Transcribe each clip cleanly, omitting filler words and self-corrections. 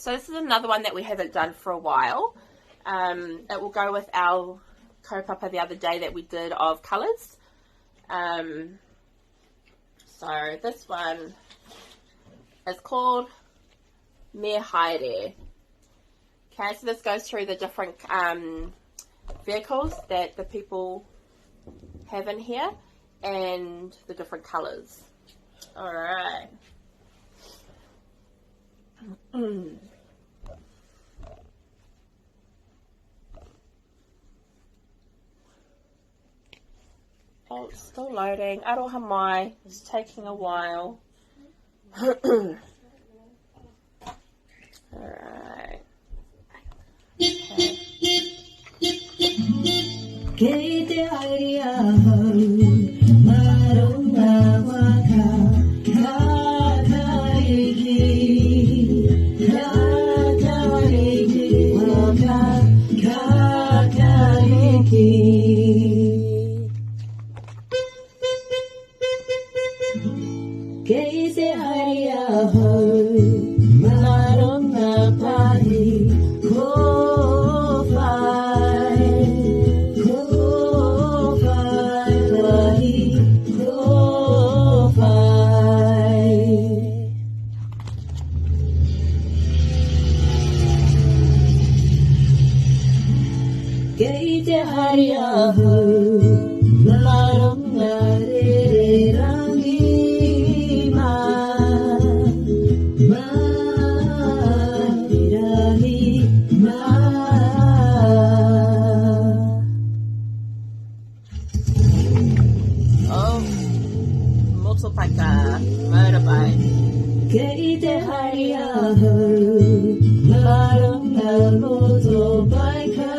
So this is another one that we haven't done for a while. It will go with our kaupapa the other day that we did of colours. So this one is called Me Haere. Okay, so this goes through the different vehicles that the people have in here and the different colours. Alright. Oh, it's still loading. Aroha mai. It's taking a while. Alright. Kei te aere ahau, marunga waka, kakariki, waka, kakariki. Kei te aere ahau, marunga pahi, ko Kei te hari ahau, marunga rere rangi ma, rahi ma. Oh, motopaika, motorbike. Kei te hari ahau, marunga motopaika.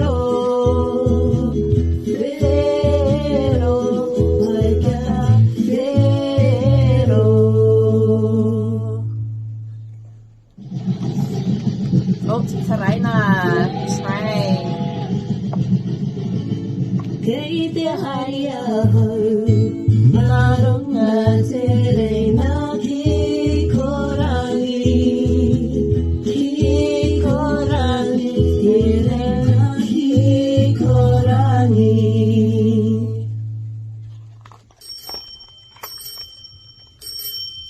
Oh, Te Reo train. Kei te hari ahau, marunga te reina ki korangi, te reina ki korangi.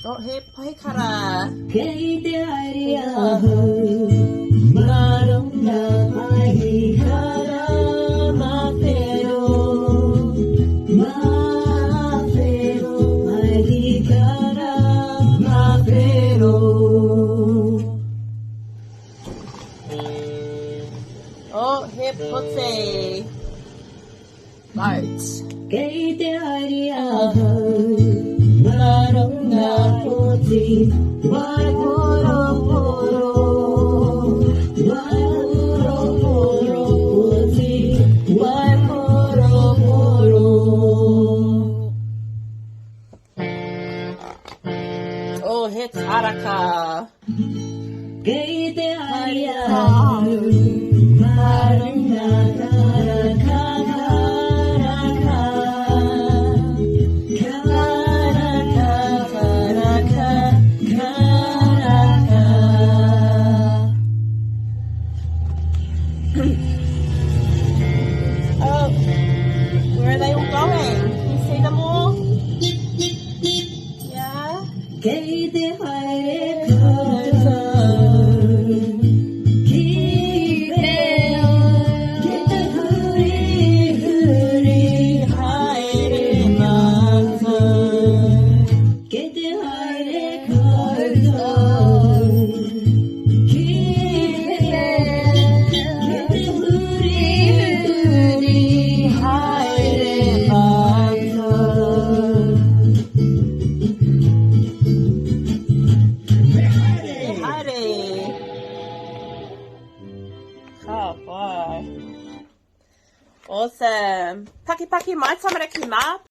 Oh, he paikara. Kei te hari ahau, marunga pahi kara mawhero, pahi kara mawhero. Oh, he pote. Boat. Kei te hari ahau, marunga poti, wai poro poro, wai poro poro poti, wai poro poro. Oh, he taraka. Kei te hari ahau, marunga karaka. Oh, where are they all going? Can you see them all? Yeah? Kei te haere koutou, ki reo, ki te huri huri haere mātou. Kei te haere koutou, ki reo, ki te huri huri haere mātou. Oh boy. Awesome. Paki paki mai tamariki mā.